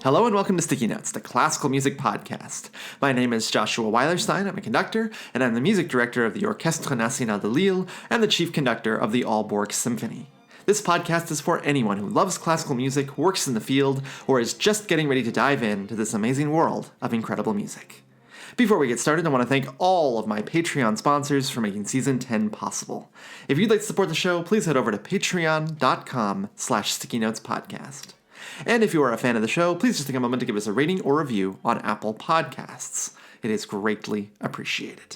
Hello and welcome to Sticky Notes, the classical music podcast. My name is Joshua Weilerstein. I'm a conductor, and I'm the music director of the Orchestre Nationale de Lille and the chief conductor of the Aalborg Symphony. This podcast is for anyone who loves classical music, works in the field, or is just getting ready to dive into this amazing world of incredible music. Before we get started, I want to thank all of my Patreon sponsors for making Season 10 possible. If you'd like to support the show, please head over to patreon.com/stickynotespodcast. And if you are a fan of the show, please just take a moment to give us a rating or review on Apple Podcasts. It is greatly appreciated.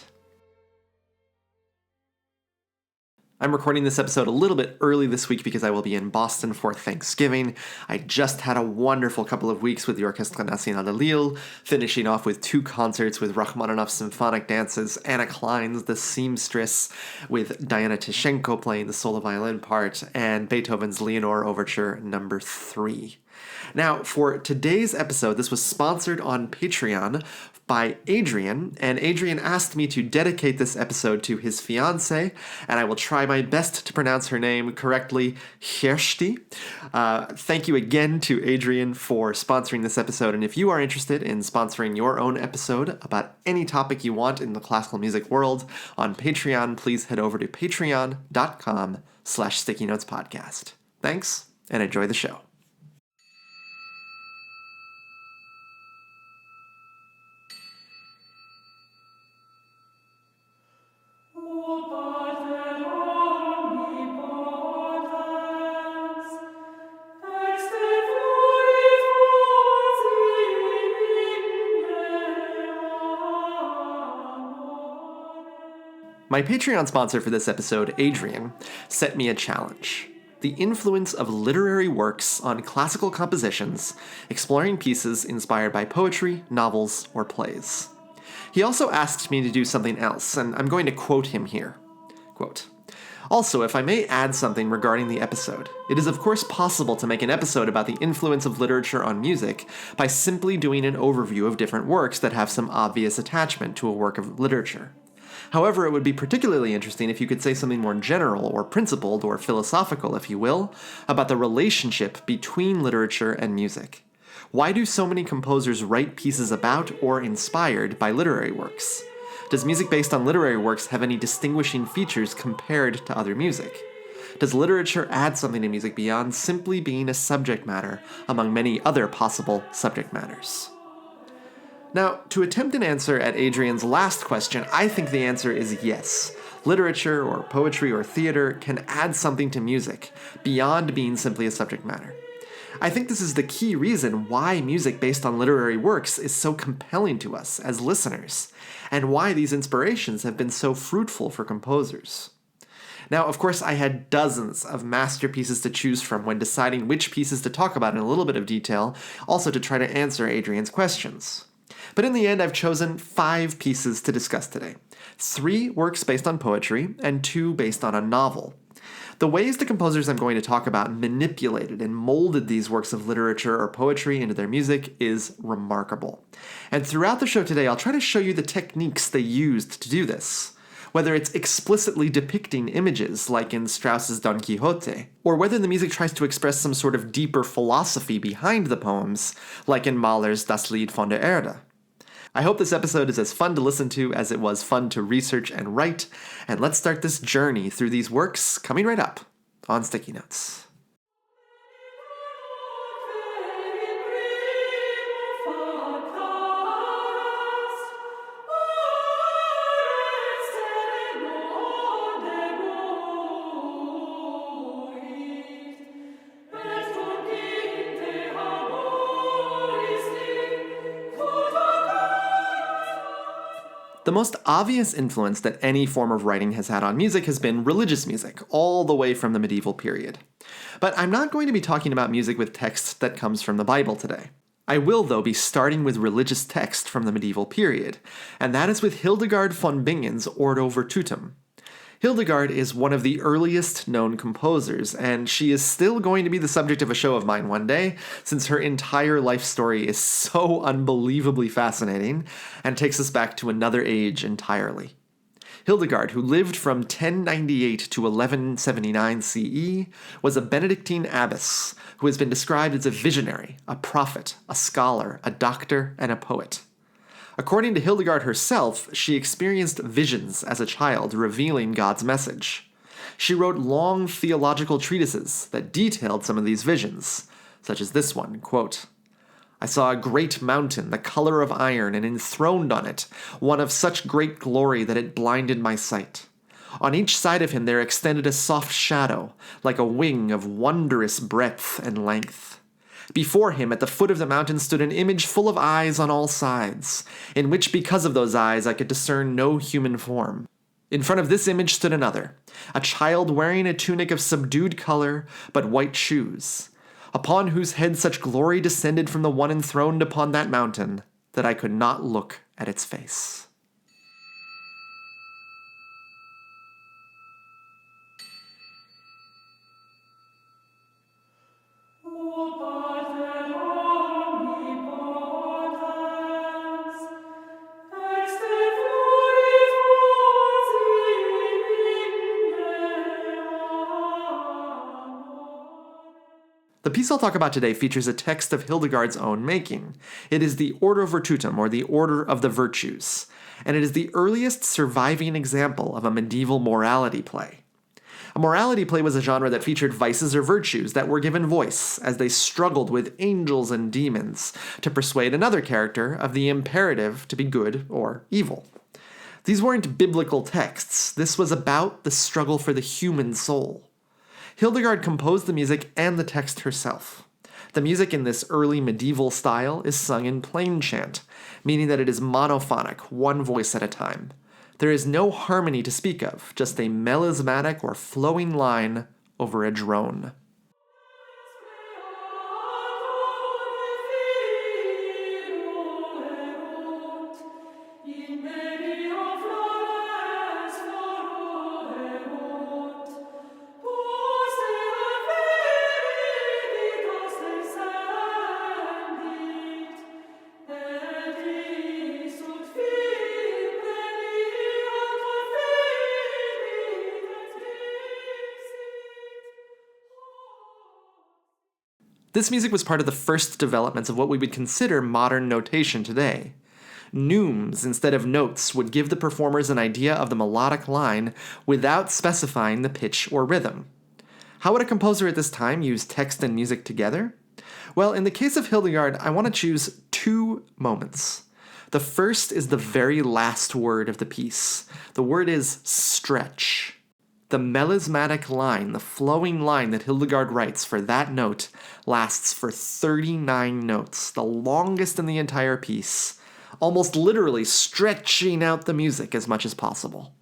I'm recording this episode a little bit early this week because I will be in Boston for Thanksgiving. I just had a wonderful couple of weeks with the Orchestre Nationale de Lille, finishing off with 2 concerts with Rachmaninoff's symphonic dances, Anna Klein's The Seamstress, with Diana Tishenko playing the solo violin part, and Beethoven's Leonore Overture No. 3. Now, for today's episode, this was sponsored on Patreon by Adrian, and Adrian asked me to dedicate this episode to his fiancée, and I will try my best to pronounce her name correctly, Erde. Thank you again to Adrian for sponsoring this episode, and if you are interested in sponsoring your own episode about any topic you want in the classical music world on Patreon, please head over to patreon.com/stickynotespodcast. Thanks, and enjoy the show. My Patreon sponsor for this episode, Adrian, set me a challenge: the influence of literary works on classical compositions, exploring pieces inspired by poetry, novels, or plays. He also asked me to do something else, and I'm going to quote him here. Quote, "Also, if I may add something regarding the episode, it is of course possible to make an episode about the influence of literature on music by simply doing an overview of different works that have some obvious attachment to a work of literature. However, it would be particularly interesting if you could say something more general or principled or philosophical, if you will, about the relationship between literature and music. Why do so many composers write pieces about or inspired by literary works? Does music based on literary works have any distinguishing features compared to other music? Does literature add something to music beyond simply being a subject matter among many other possible subject matters?" Now, to attempt an answer at Adrian's last question, I think the answer is yes. Literature or poetry or theater can add something to music beyond being simply a subject matter. I think this is the key reason why music based on literary works is so compelling to us as listeners, and why these inspirations have been so fruitful for composers. Now, of course, I had dozens of masterpieces to choose from when deciding which pieces to talk about in a little bit of detail, also to try to answer Adrian's questions. But in the end, I've chosen 5 pieces to discuss today. 3 works based on poetry, and 2 based on a novel. The ways the composers I'm going to talk about manipulated and molded these works of literature or poetry into their music is remarkable. And throughout the show today, I'll try to show you the techniques they used to do this. Whether it's explicitly depicting images, like in Strauss's Don Quixote, or whether the music tries to express some sort of deeper philosophy behind the poems, like in Mahler's Das Lied von der Erde. I hope this episode is as fun to listen to as it was fun to research and write, and let's start this journey through these works coming right up on Sticky Notes. The most obvious influence that any form of writing has had on music has been religious music, all the way from the medieval period. But I'm not going to be talking about music with text that comes from the Bible today. I will, though, be starting with religious text from the medieval period, and that is with Hildegard von Bingen's Ordo Virtutum. Hildegard is one of the earliest known composers, and she is still going to be the subject of a show of mine one day, since her entire life story is so unbelievably fascinating and takes us back to another age entirely. Hildegard, who lived from 1098 to 1179 CE, was a Benedictine abbess who has been described as a visionary, a prophet, a scholar, a doctor, and a poet. According to Hildegard herself, she experienced visions as a child revealing God's message. She wrote long theological treatises that detailed some of these visions, such as this one, quote, "I saw a great mountain, the color of iron, and enthroned on it, one of such great glory that it blinded my sight. On each side of him there extended a soft shadow, like a wing of wondrous breadth and length. Before him, at the foot of the mountain, stood an image full of eyes on all sides, in which because of those eyes I could discern no human form. In front of this image stood another, a child wearing a tunic of subdued color, but white shoes, upon whose head such glory descended from the one enthroned upon that mountain, that I could not look at its face." The piece I'll talk about today features a text of Hildegard's own making. It is the Ordo Virtutum, or the Order of the Virtues, and it is the earliest surviving example of a medieval morality play. A morality play was a genre that featured vices or virtues that were given voice as they struggled with angels and demons to persuade another character of the imperative to be good or evil. These weren't biblical texts. This was about the struggle for the human soul. Hildegard composed the music and the text herself. The music in this early medieval style is sung in plain chant, meaning that it is monophonic, one voice at a time. There is no harmony to speak of, just a melismatic or flowing line over a drone. This music was part of the first developments of what we would consider modern notation today. Neumes instead of notes would give the performers an idea of the melodic line without specifying the pitch or rhythm. How would a composer at this time use text and music together? Well, in the case of Hildegard, I want to choose two moments. The first is the very last word of the piece. The word is stretch. The melismatic line, the flowing line that Hildegard writes for that note, lasts for 39 notes, the longest in the entire piece, almost literally stretching out the music as much as possible.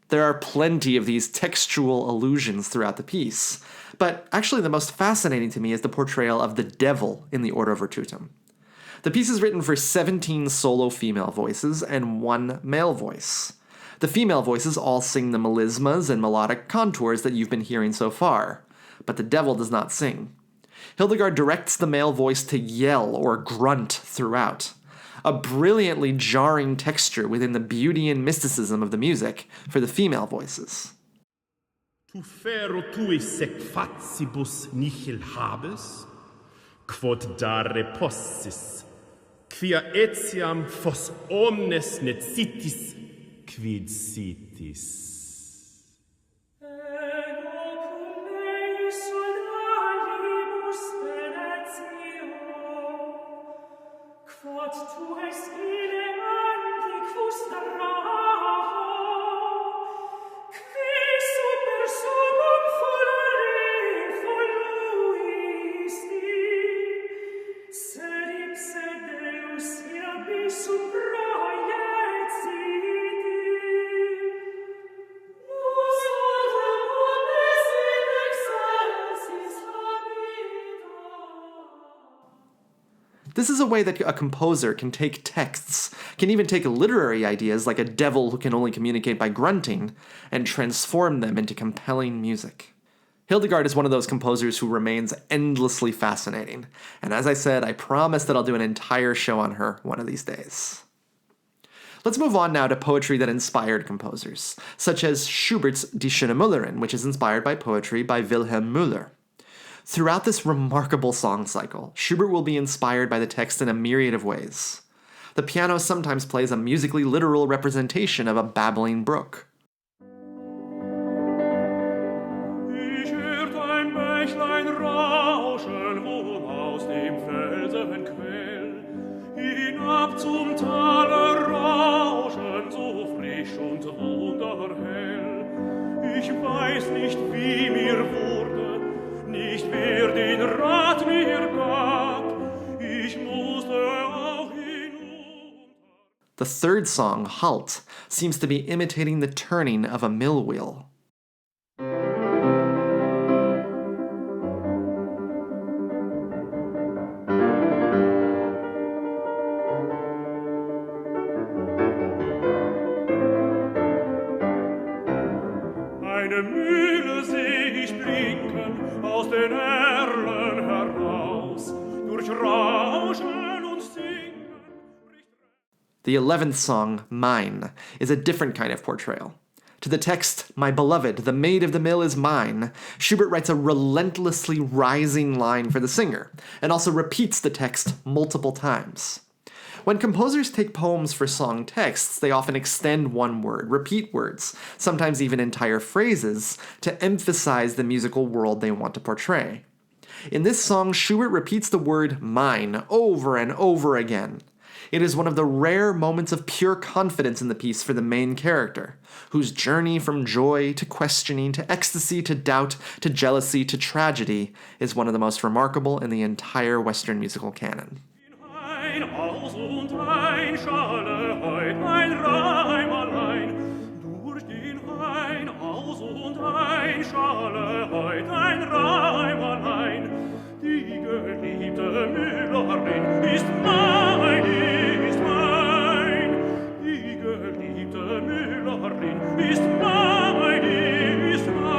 There are plenty of these textual allusions throughout the piece, but actually the most fascinating to me is the portrayal of the devil in the Ordo Virtutum. The piece is written for 17 solo female voices and one male voice. The female voices all sing the melismas and melodic contours that you've been hearing so far, but the devil does not sing. Hildegard directs the male voice to yell or grunt throughout, a brilliantly jarring texture within the beauty and mysticism of the music for the female voices. Tu ferro tuis sec facibus nihil habes, quod dare possis, quia etiam fos omnes necitis quid sitis. This is a way that a composer can take texts, can even take literary ideas like a devil who can only communicate by grunting, and transform them into compelling music. Hildegard is one of those composers who remains endlessly fascinating, and as I said, I promise that I'll do an entire show on her one of these days. Let's move on now to poetry that inspired composers, such as Schubert's Die Schöne Müllerin, which is inspired by poetry by Wilhelm Müller. Throughout this remarkable song cycle, Schubert will be inspired by the text in a myriad of ways. The piano sometimes plays a musically literal representation of a babbling brook. Ich hört ein Bächlein rauschen, wo aus dem Felsen quell, hinab zum Tale rauschen, so frisch und wunderhell. Ich weiß nicht, wie mir wurde, nicht wer den Rat mir gab, ich musste auch hinunter. The third song, Halt, seems to be imitating the turning of a mill wheel. Eine Mühle seh ich blinken aus den Erlen heraus, durch Rauschen und Singen. The 11th song, Mine, is a different kind of portrayal. To the text, My beloved, the maid of the mill is mine, Schubert writes a relentlessly rising line for the singer, and also repeats the text multiple times. When composers take poems for song texts, they often extend one word, repeat words, sometimes even entire phrases, to emphasize the musical world they want to portray. In this song, Schubert repeats the word mine over and over again. It is one of the rare moments of pure confidence in the piece for the main character, whose journey from joy to questioning to ecstasy to doubt to jealousy to tragedy is one of the most remarkable in the entire Western musical canon. Ein Aus und ein Schale, heut ein Reim allein. Durch den Hain, Aus und ein Schale, heut ein Reim allein. Die geliebte Müllerin ist mein, ist mein. Die geliebte Müllerin ist mein, ist mein.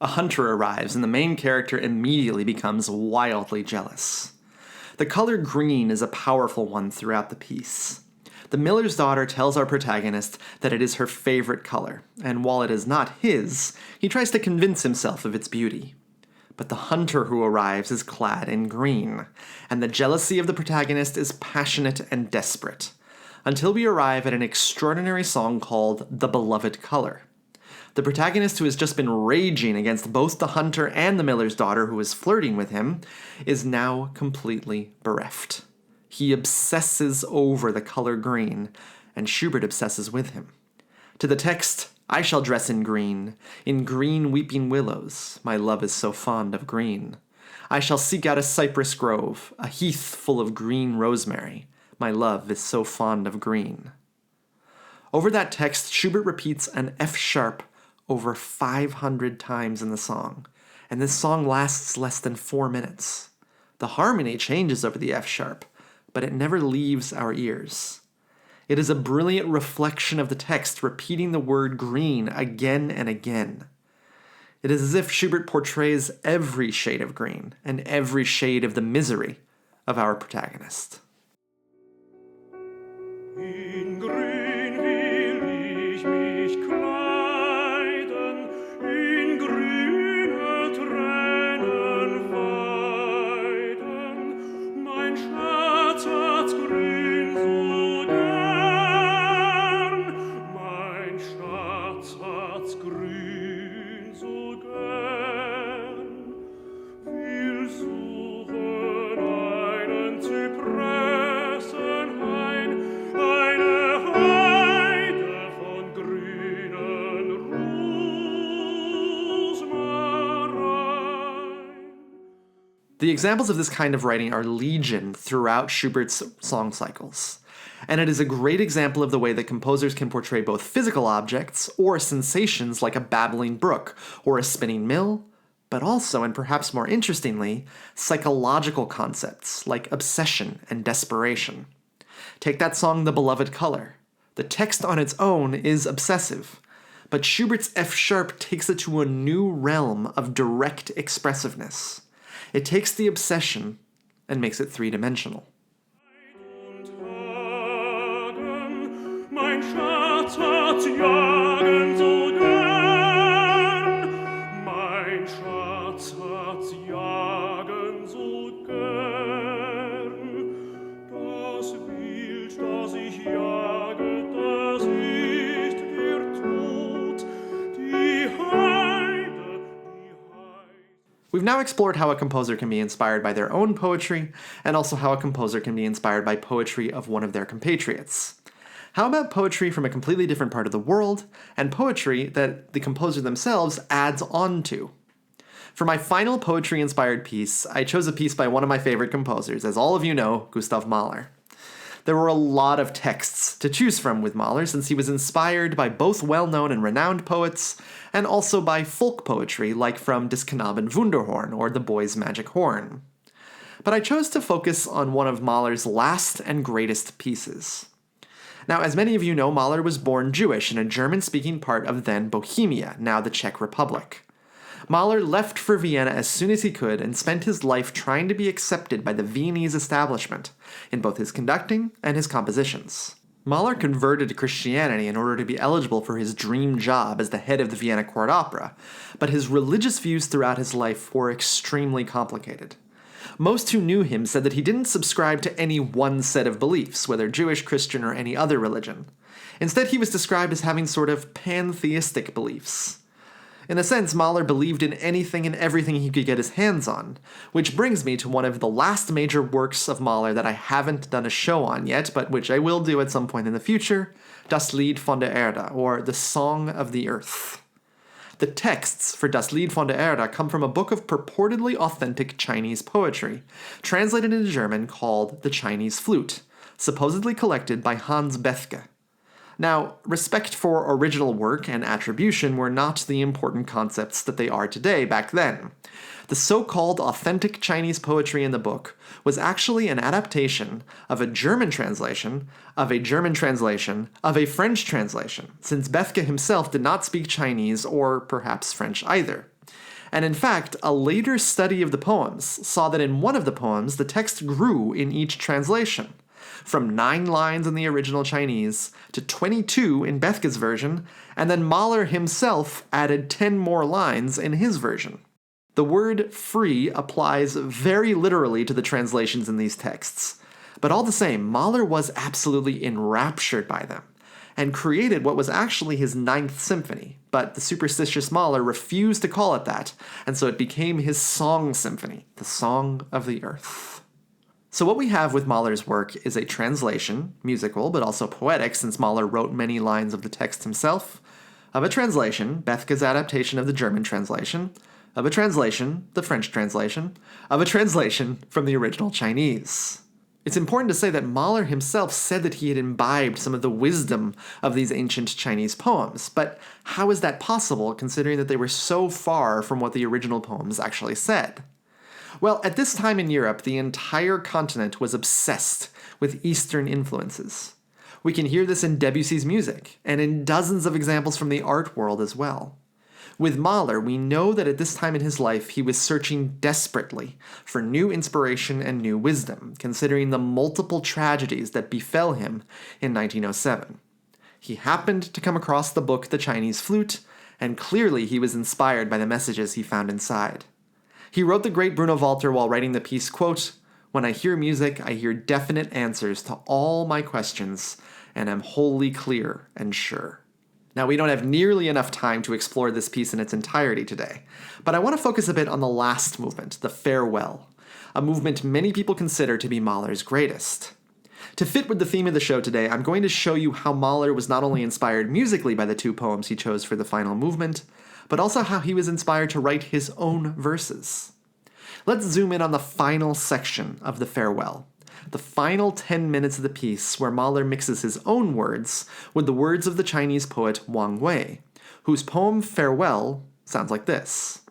A hunter arrives, and the main character immediately becomes wildly jealous. The color green is a powerful one throughout the piece. The miller's daughter tells our protagonist that it is her favorite color, and while it is not his, he tries to convince himself of its beauty. But the hunter who arrives is clad in green, and the jealousy of the protagonist is passionate and desperate, until we arrive at an extraordinary song called The Beloved Color. The protagonist, who has just been raging against both the hunter and the miller's daughter who is flirting with him, is now completely bereft. He obsesses over the color green, and Schubert obsesses with him. To the text, I shall dress in green weeping willows, my love is so fond of green. I shall seek out a cypress grove, a heath full of green rosemary, my love is so fond of green. Over that text, Schubert repeats an F sharp over 500 times in the song, and this song lasts less than 4 minutes. The harmony changes over the F sharp, but it never leaves our ears. It is a brilliant reflection of the text, repeating the word green again and again. It is as if Schubert portrays every shade of green and every shade of the misery of our protagonist. In grün will ich mich sich kleiden, in grüne Tränen weiden. Mein Schatz hat's grün so gern, mein Schatz hat's grün so gern. Wir suchen einen Zypressenhain, eine Heide von grünen Rosmarin. The examples of this kind of writing are legion throughout Schubert's song cycles, and it is a great example of the way that composers can portray both physical objects or sensations like a babbling brook or a spinning mill, but also, and perhaps more interestingly, psychological concepts like obsession and desperation. Take that song The Beloved Color. The text on its own is obsessive, but Schubert's F-sharp takes it to a new realm of direct expressiveness. It takes the obsession and makes it three-dimensional. Mein Schatz hat's jagen so gern, mein Schatz hat's jagen so gern. Das Wild, das ich jage, das ist der Tod, die Heide, die Heide. We've now explored how a composer can be inspired by their own poetry, and also how a composer can be inspired by poetry of one of their compatriots. How about poetry from a completely different part of the world, and poetry that the composer themselves adds on to? For my final poetry-inspired piece, I chose a piece by one of my favorite composers, as all of you know, Gustav Mahler. There were a lot of texts to choose from with Mahler, since he was inspired by both well-known and renowned poets, and also by folk poetry like from Des Knaben Wunderhorn, or The Boy's Magic Horn. But I chose to focus on one of Mahler's last and greatest pieces. Now, as many of you know, Mahler was born Jewish in a German-speaking part of then Bohemia, now the Czech Republic. Mahler left for Vienna as soon as he could and spent his life trying to be accepted by the Viennese establishment, in both his conducting and his compositions. Mahler converted to Christianity in order to be eligible for his dream job as the head of the Vienna Court Opera, but his religious views throughout his life were extremely complicated. Most who knew him said that he didn't subscribe to any one set of beliefs, whether Jewish, Christian, or any other religion. Instead, he was described as having sort of pantheistic beliefs. In a sense, Mahler believed in anything and everything he could get his hands on, which brings me to one of the last major works of Mahler that I haven't done a show on yet, but which I will do at some point in the future, Das Lied von der Erde, or The Song of the Earth. The texts for Das Lied von der Erde come from a book of purportedly authentic Chinese poetry, translated into German called The Chinese Flute, supposedly collected by Hans Bethge. Now, respect for original work and attribution were not the important concepts that they are today back then. The so-called authentic Chinese poetry in the book was actually an adaptation of a German translation, of a German translation, of a French translation, since Bethge himself did not speak Chinese or perhaps French either. And in fact, a later study of the poems saw that in one of the poems, the text grew in each translation, from 9 lines in the original Chinese to 22 in Bethge's version, and then Mahler himself added 10 more lines in his version. The word free applies very literally to the translations in these texts, but all the same, Mahler was absolutely enraptured by them, and created what was actually his 9th symphony, but the superstitious Mahler refused to call it that, and so it became his Song Symphony, the Song of the Earth. So what we have with Mahler's work is a translation, musical but also poetic since Mahler wrote many lines of the text himself, of a translation, Bethge's adaptation of the German translation, of a translation, the French translation, of a translation from the original Chinese. It's important to say that Mahler himself said that he had imbibed some of the wisdom of these ancient Chinese poems, but how is that possible considering that they were so far from what the original poems actually said? Well, at this time in Europe, the entire continent was obsessed with Eastern influences. We can hear this in Debussy's music, and in dozens of examples from the art world as well. With Mahler, we know that at this time in his life, he was searching desperately for new inspiration and new wisdom, considering the multiple tragedies that befell him in 1907. He happened to come across the book The Chinese Flute, and clearly he was inspired by the messages he found inside. He wrote the great Bruno Walter while writing the piece, quote, "When I hear music, I hear definite answers to all my questions, and am wholly clear and sure." Now, we don't have nearly enough time to explore this piece in its entirety today, but I want to focus a bit on the last movement, the Farewell, a movement many people consider to be Mahler's greatest. To fit with the theme of the show today, I'm going to show you how Mahler was not only inspired musically by the two poems he chose for the final movement, but also how he was inspired to write his own verses. Let's zoom in on the final section of the Farewell, the final 10 minutes of the piece where Mahler mixes his own words with the words of the Chinese poet Wang Wei, whose poem Farewell sounds like this.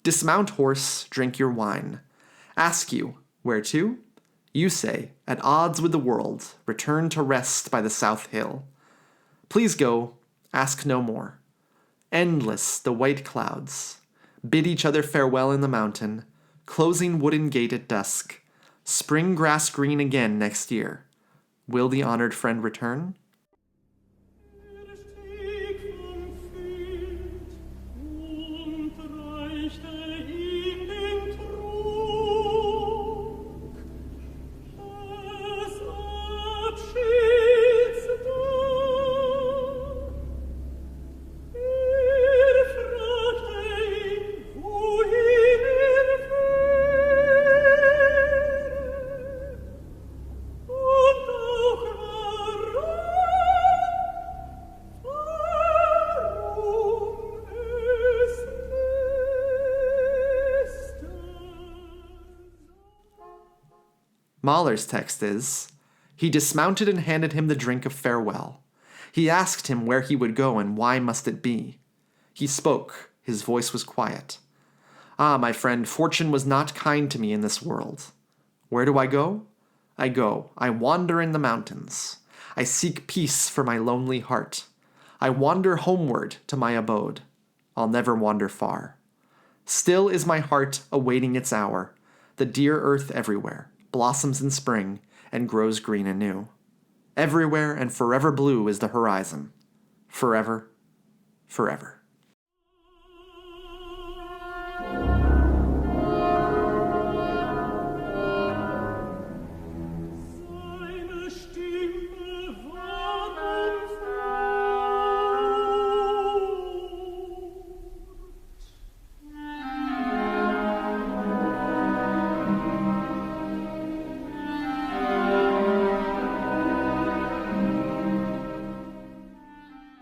"Dismount horse, drink your wine. Ask you, where to? You say, at odds with the world, return to rest by the south hill. Please go, ask no more. Endless the white clouds. Bid each other farewell in the mountain, closing wooden gate at dusk. Spring grass green again next year. Will the honored friend return?" Mahler's text is, "He dismounted and handed him the drink of farewell. He asked him where he would go and why must it be. He spoke, his voice was quiet. Ah, my friend, fortune was not kind to me in this world. Where do I go? I wander in the mountains. I seek peace for my lonely heart. I wander homeward to my abode. I'll never wander far. Still is my heart awaiting its hour, the dear earth everywhere blossoms in spring and grows green anew. Everywhere and forever blue is the horizon. Forever, forever."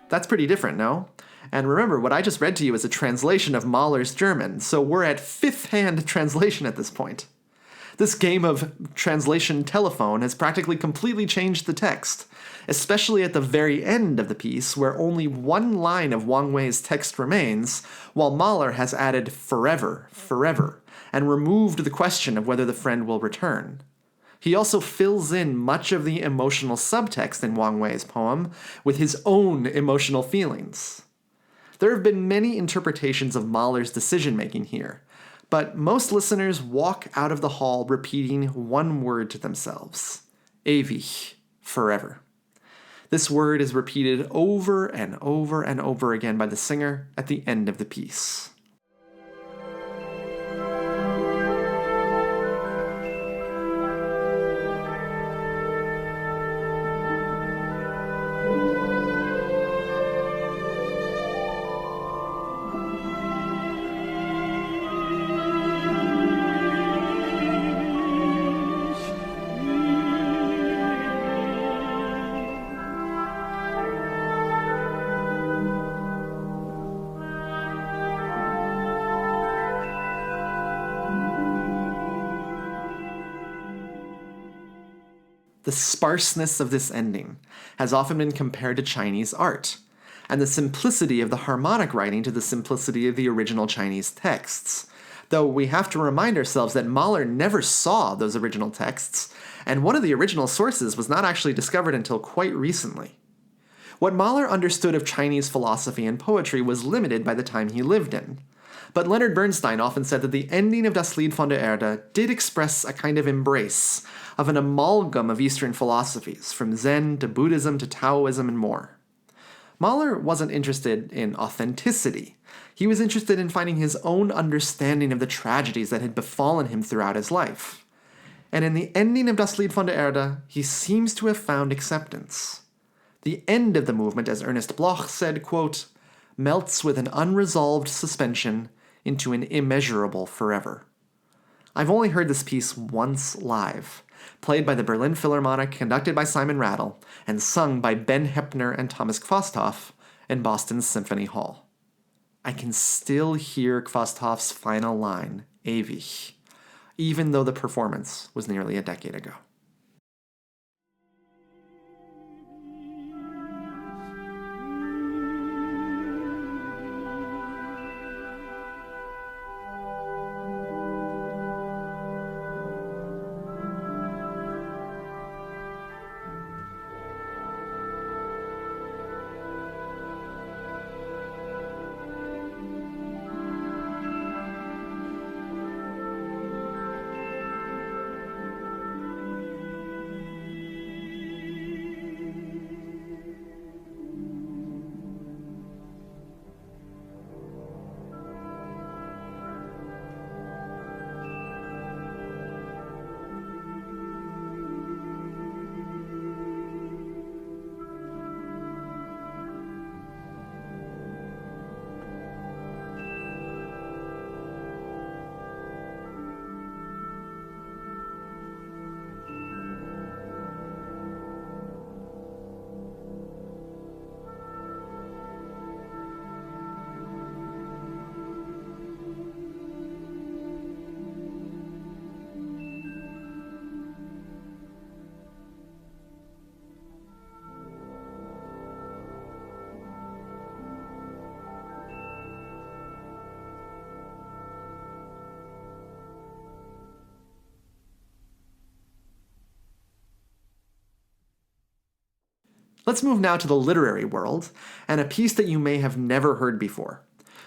That's pretty different, no? And remember, what I just read to you is a translation of Mahler's German, so we're at fifth-hand translation at this point. This game of translation telephone has practically completely changed the text, especially at the very end of the piece, where only one line of Wang Wei's text remains, while Mahler has added forever, forever, and removed the question of whether the friend will return. He also fills in much of the emotional subtext in Wang Wei's poem with his own emotional feelings. There have been many interpretations of Mahler's decision-making here, but most listeners walk out of the hall repeating one word to themselves: ewig, forever. This word is repeated over and over and over again by the singer at the end of the piece. The sparseness of this ending has often been compared to Chinese art, and the simplicity of the harmonic writing to the simplicity of the original Chinese texts. Though we have to remind ourselves that Mahler never saw those original texts, and one of the original sources was not actually discovered until quite recently. What Mahler understood of Chinese philosophy and poetry was limited by the time he lived in. But Leonard Bernstein often said that the ending of Das Lied von der Erde did express a kind of embrace of an amalgam of Eastern philosophies, from Zen to Buddhism to Taoism and more. Mahler wasn't interested in authenticity. He was interested in finding his own understanding of the tragedies that had befallen him throughout his life. And in the ending of Das Lied von der Erde, he seems to have found acceptance. The end of the movement, as Ernest Bloch said, quote, melts with an unresolved suspension into an immeasurable forever. I've only heard this piece once live, played by the Berlin Philharmonic, conducted by Simon Rattle, and sung by Ben Heppner and Thomas Kvasthoff in Boston's Symphony Hall. I can still hear Kvasthoff's final line, ewig, even though the performance was nearly a decade ago. Let's move now to the literary world, and a piece that you may have never heard before.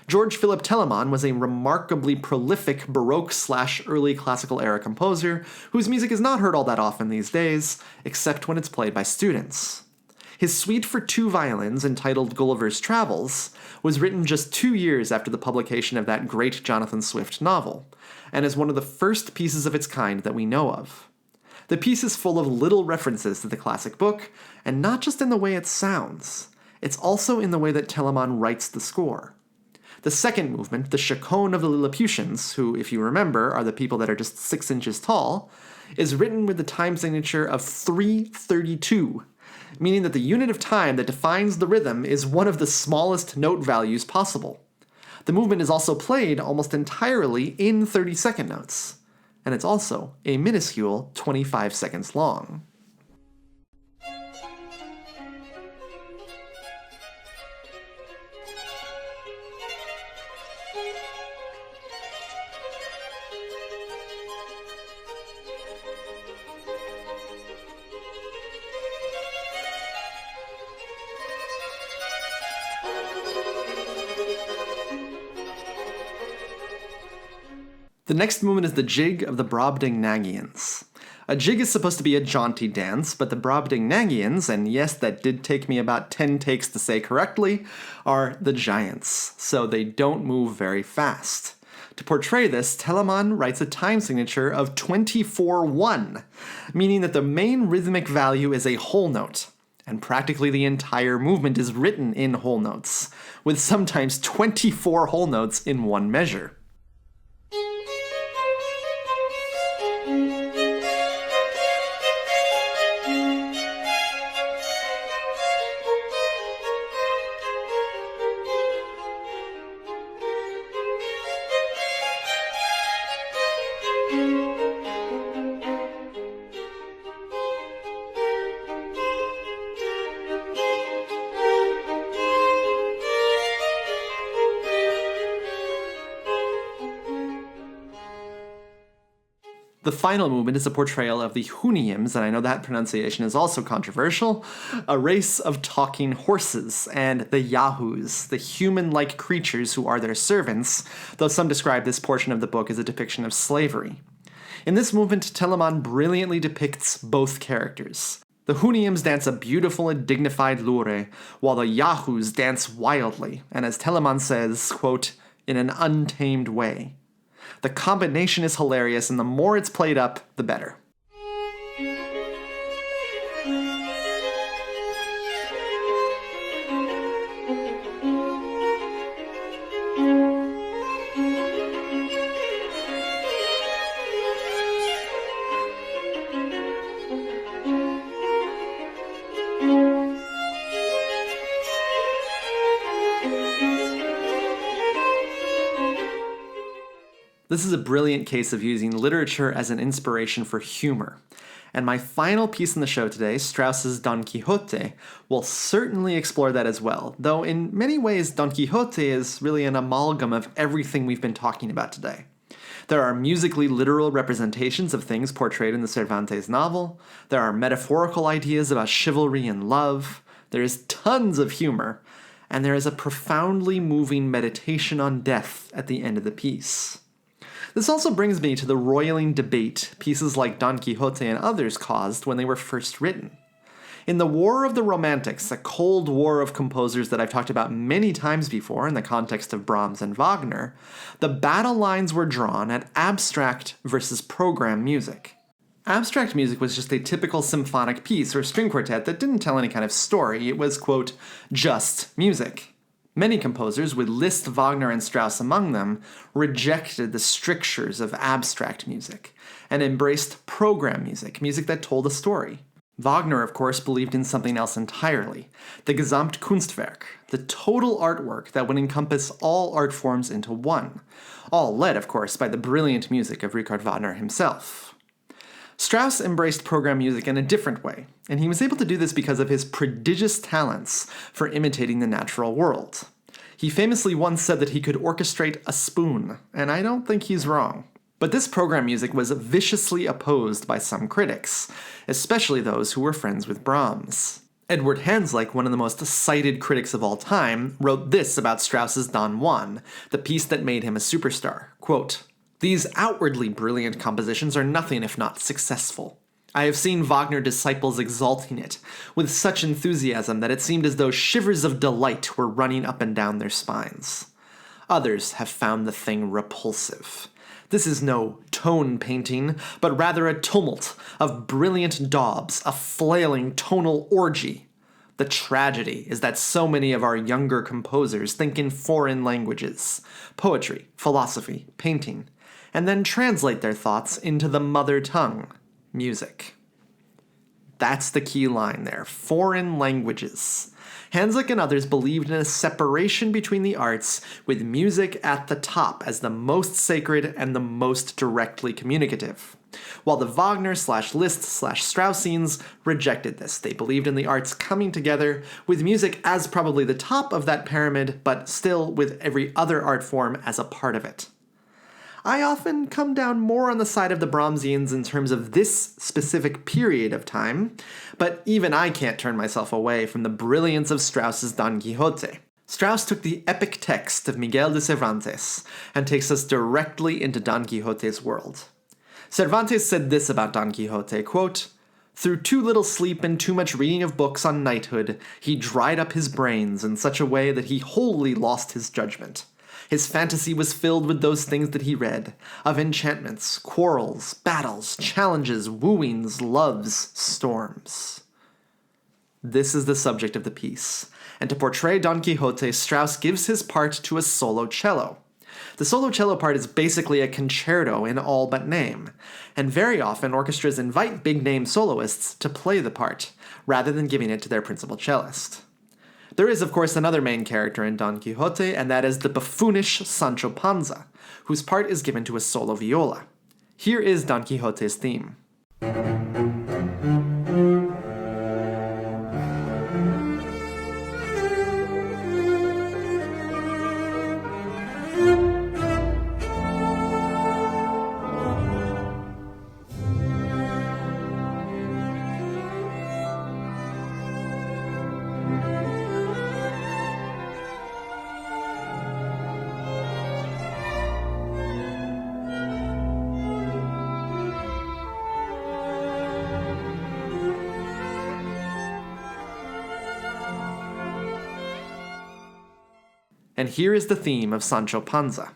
George Philipp Telemann was a remarkably prolific Baroque/early classical era composer whose music is not heard all that often these days, except when it's played by students. His suite for 2 violins, entitled Gulliver's Travels, was written just 2 years after the publication of that great Jonathan Swift novel, and is one of the first pieces of its kind that we know of. The piece is full of little references to the classic book, and not just in the way it sounds. It's also in the way that Telemann writes the score. The second movement, the chaconne of the Lilliputians, who, if you remember, are the people that are just 6 inches tall, is written with the time signature of 332, meaning that the unit of time that defines the rhythm is one of the smallest note values possible. The movement is also played almost entirely in 30-second notes, and it's also a minuscule 25 seconds long. The next movement is the jig of the Brobdingnagians. A jig is supposed to be a jaunty dance, but the Brobdingnagians, and yes, that did take me about 10 takes to say correctly, are the giants, so they don't move very fast. To portray this, Telemann writes a time signature of 24-1, meaning that the main rhythmic value is a whole note, and practically the entire movement is written in whole notes, with sometimes 24 whole notes in one measure. The final movement is a portrayal of the Huniums, and I know that pronunciation is also controversial, a race of talking horses, and the Yahoos, the human-like creatures who are their servants, though some describe this portion of the book as a depiction of slavery. In this movement, Telemann brilliantly depicts both characters. The Huniums dance a beautiful and dignified lure, while the Yahoos dance wildly, and as Telemann says, quote, in an untamed way. The combination is hilarious, and the more it's played up, the better. This is a brilliant case of using literature as an inspiration for humor. And my final piece in the show today, Strauss's Don Quixote, will certainly explore that as well, though in many ways Don Quixote is really an amalgam of everything we've been talking about today. There are musically literal representations of things portrayed in the Cervantes novel, there are metaphorical ideas about chivalry and love, there is tons of humor, and there is a profoundly moving meditation on death at the end of the piece. This also brings me to the roiling debate pieces like Don Quixote and others caused when they were first written. In the War of the Romantics, a cold war of composers that I've talked about many times before in the context of Brahms and Wagner, the battle lines were drawn at abstract versus program music. Abstract music was just a typical symphonic piece or string quartet that didn't tell any kind of story. It was, quote, just music. Many composers, with Liszt, Wagner, and Strauss among them, rejected the strictures of abstract music and embraced program music, music that told a story. Wagner, of course, believed in something else entirely, the Gesamtkunstwerk, the total artwork that would encompass all art forms into one, all led, of course, by the brilliant music of Richard Wagner himself. Strauss embraced program music in a different way, and he was able to do this because of his prodigious talents for imitating the natural world. He famously once said that he could orchestrate a spoon, and I don't think he's wrong. But this program music was viciously opposed by some critics, especially those who were friends with Brahms. Edward Hanslick, one of the most cited critics of all time, wrote this about Strauss's Don Juan, the piece that made him a superstar. Quote, "These outwardly brilliant compositions are nothing if not successful. I have seen Wagner disciples exalting it with such enthusiasm that it seemed as though shivers of delight were running up and down their spines. Others have found the thing repulsive. This is no tone painting, but rather a tumult of brilliant daubs, a flailing tonal orgy. The tragedy is that so many of our younger composers think in foreign languages, poetry, philosophy, painting, and then translate their thoughts into the mother tongue, music." That's the key line there, foreign languages. Hanslick and others believed in a separation between the arts, with music at the top as the most sacred and the most directly communicative. While the Wagner/Liszt/Straussians rejected this. They believed in the arts coming together, with music as probably the top of that pyramid, but still with every other art form as a part of it. I often come down more on the side of the Brahmsians in terms of this specific period of time, but even I can't turn myself away from the brilliance of Strauss's Don Quixote. Strauss took the epic text of Miguel de Cervantes and takes us directly into Don Quixote's world. Cervantes said this about Don Quixote, quote, "Through too little sleep and too much reading of books on knighthood, he dried up his brains in such a way that he wholly lost his judgment. His fantasy was filled with those things that he read, of enchantments, quarrels, battles, challenges, wooings, loves, storms." This is the subject of the piece, and to portray Don Quixote, Strauss gives his part to a solo cello. The solo cello part is basically a concerto in all but name, and very often orchestras invite big-name soloists to play the part, rather than giving it to their principal cellist. There is, of course, another main character in Don Quixote, and that is the buffoonish Sancho Panza, whose part is given to a solo viola. Here is Don Quixote's theme. And here is the theme of Sancho Panza.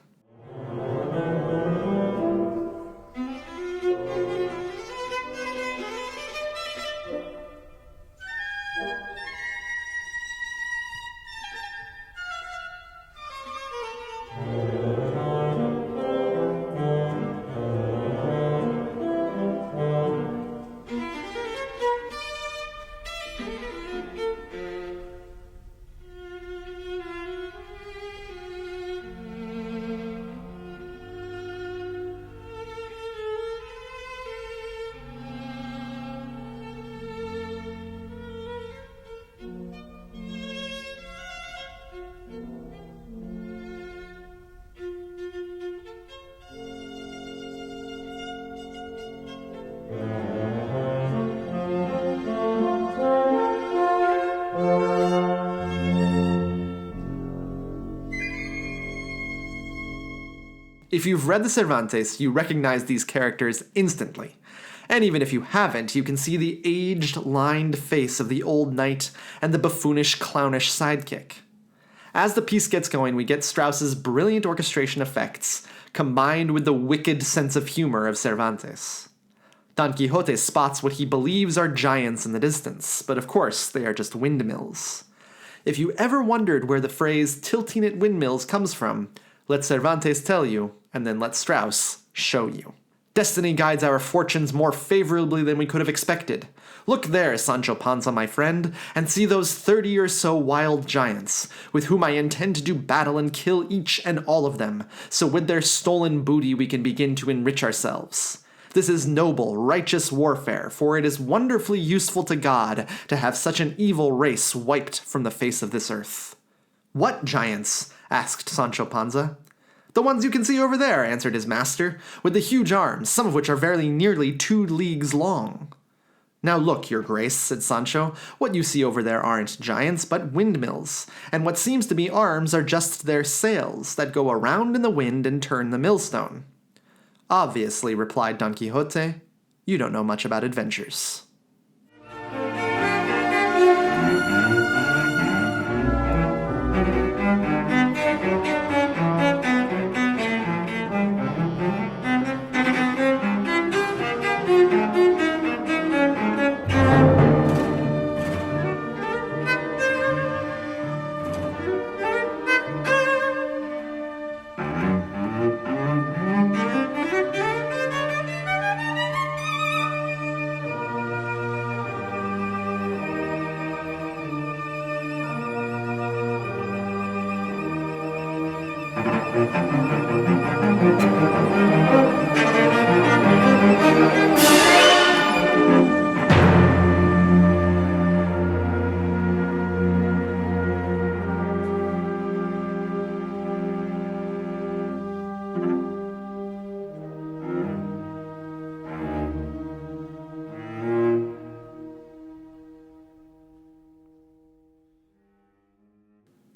If you've read the Cervantes, you recognize these characters instantly. And even if you haven't, you can see the aged, lined face of the old knight and the buffoonish, clownish sidekick. As the piece gets going, we get Strauss's brilliant orchestration effects, combined with the wicked sense of humor of Cervantes. Don Quixote spots what he believes are giants in the distance, but of course they are just windmills. If you ever wondered where the phrase tilting at windmills comes from, let Cervantes tell you, and then let Strauss show you. Destiny guides our fortunes more favorably than we could have expected. Look there, Sancho Panza, my friend, and see those 30 or so wild giants, with whom I intend to do battle and kill each and all of them, so with their stolen booty we can begin to enrich ourselves. This is noble, righteous warfare, for it is wonderfully useful to God to have such an evil race wiped from the face of this earth. What giants? Asked Sancho Panza. The ones you can see over there, answered his master, with the huge arms, some of which are very nearly 2 leagues long. Now look, your grace, said Sancho, what you see over there aren't giants, but windmills, and what seems to be arms are just their sails that go around in the wind and turn the millstone. Obviously, replied Don Quixote, you don't know much about adventures.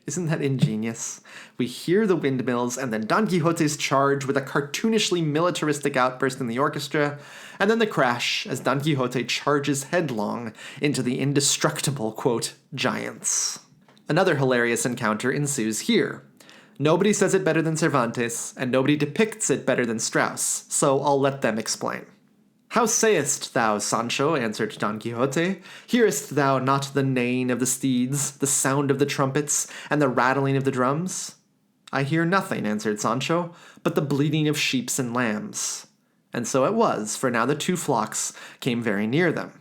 Isn't that ingenious? We hear the windmills, and then Don Quixote's charge with a cartoonishly militaristic outburst in the orchestra, and then the crash as Don Quixote charges headlong into the indestructible, quote, giants. Another hilarious encounter ensues here. Nobody says it better than Cervantes, and nobody depicts it better than Strauss, so I'll let them explain. How sayest thou, Sancho, answered Don Quixote, hearest thou not the neighing of the steeds, the sound of the trumpets, and the rattling of the drums? I hear nothing, answered Sancho, but the bleating of sheep and lambs. And so it was, for now the 2 flocks came very near them.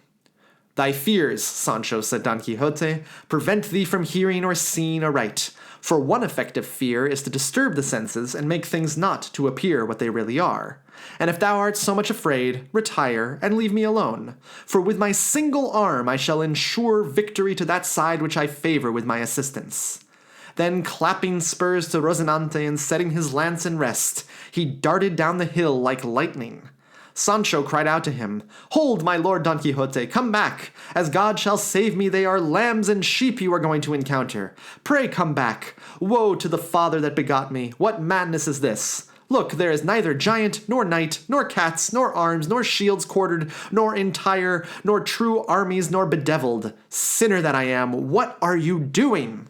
Thy fears, Sancho, said Don Quixote, prevent thee from hearing or seeing aright, for one effect of fear is to disturb the senses and make things not to appear what they really are. And if thou art so much afraid, retire and leave me alone, for with my single arm I shall ensure victory to that side which I favor with my assistance. Then, clapping spurs to Rozinante and setting his lance in rest, he darted down the hill like lightning. Sancho cried out to him, Hold, my lord Don Quixote, come back. As God shall save me, they are lambs and sheep you are going to encounter. Pray come back. Woe to the father that begot me. What madness is this? Look, there is neither giant, nor knight, nor cats, nor arms, nor shields quartered, nor entire, nor true armies, nor bedeviled. Sinner that I am, what are you doing?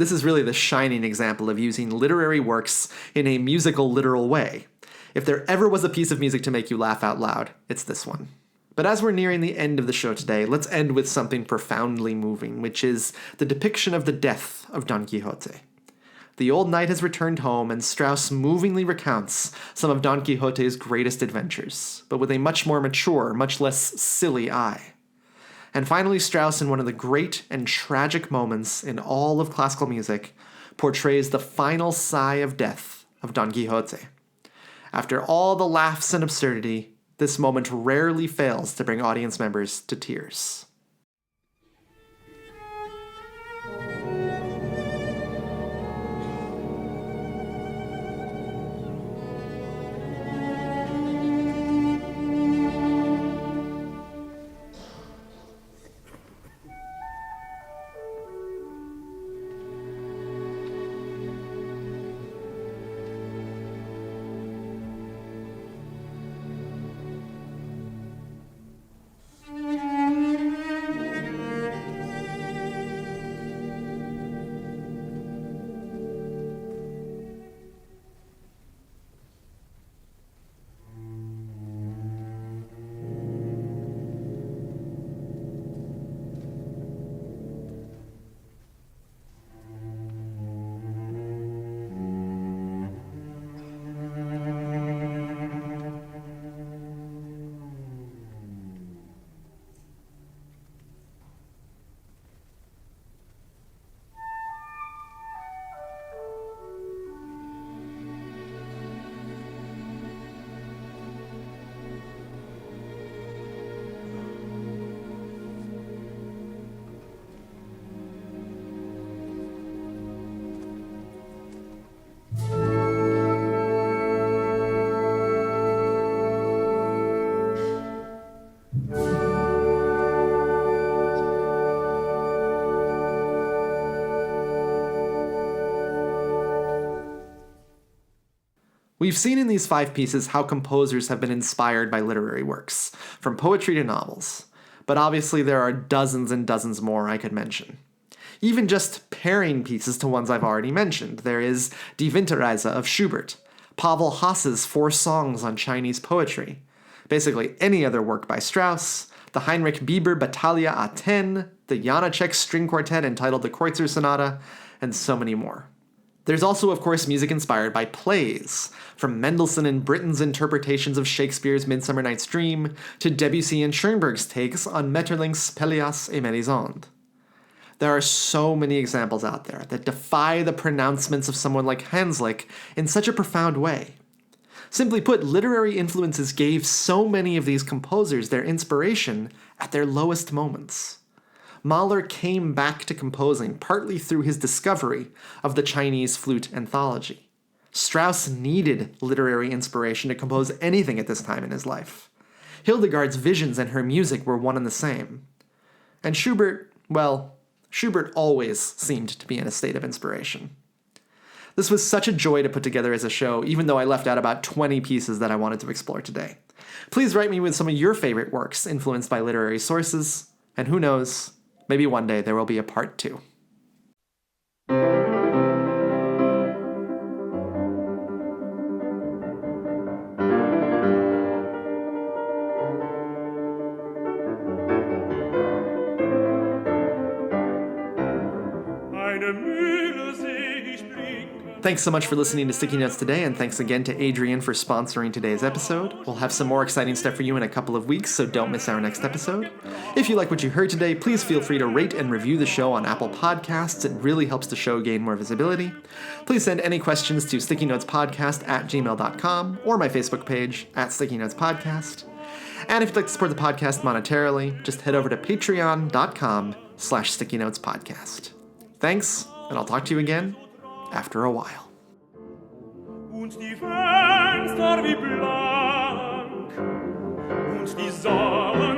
This is really the shining example of using literary works in a musical, literal way. If there ever was a piece of music to make you laugh out loud, it's this one. But as we're nearing the end of the show today, let's end with something profoundly moving, which is the depiction of the death of Don Quixote. The old knight has returned home, and Strauss movingly recounts some of Don Quixote's greatest adventures, but with a much more mature, much less silly eye. And finally, Strauss, in one of the great and tragic moments in all of classical music, portrays the final sigh of death of Don Quixote. After all the laughs and absurdity, this moment rarely fails to bring audience members to tears. We've seen in these 5 pieces how composers have been inspired by literary works, from poetry to novels. But obviously there are dozens and dozens more I could mention. Even just pairing pieces to ones I've already mentioned. There is Die Winterreise of Schubert, Pavel Haas's 4 songs on Chinese poetry, basically any other work by Strauss, the Heinrich Bieber Battaglia A10, the Janacek string quartet entitled the Kreutzer Sonata, and so many more. There's also, of course, music inspired by plays, from Mendelssohn and Britten's interpretations of Shakespeare's Midsummer Night's Dream to Debussy and Schoenberg's takes on Maeterlinck's Pelléas et Mélisande. There are so many examples out there that defy the pronouncements of someone like Hanslick in such a profound way. Simply put, literary influences gave so many of these composers their inspiration at their lowest moments. Mahler came back to composing partly through his discovery of the Chinese flute anthology. Strauss needed literary inspiration to compose anything at this time in his life. Hildegard's visions and her music were one and the same. And Schubert, well, Schubert always seemed to be in a state of inspiration. This was such a joy to put together as a show, even though I left out about 20 pieces that I wanted to explore today. Please write me with some of your favorite works influenced by literary sources, and who knows, maybe one day there will be a part 2. Thanks so much for listening to Sticky Notes today, and thanks again to Adrian for sponsoring today's episode. We'll have some more exciting stuff for you in a couple of weeks, so don't miss our next episode. If you like what you heard today, please feel free to rate and review the show on Apple Podcasts. It really helps the show gain more visibility. Please send any questions to stickynotespodcast@gmail.com or my Facebook page @StickyNotesPodcast. And if you'd like to support the podcast monetarily, just head over to patreon.com/StickyNotesPodcast. Thanks, and I'll talk to you again after a while. Und die Fenster wie blank und die Sonne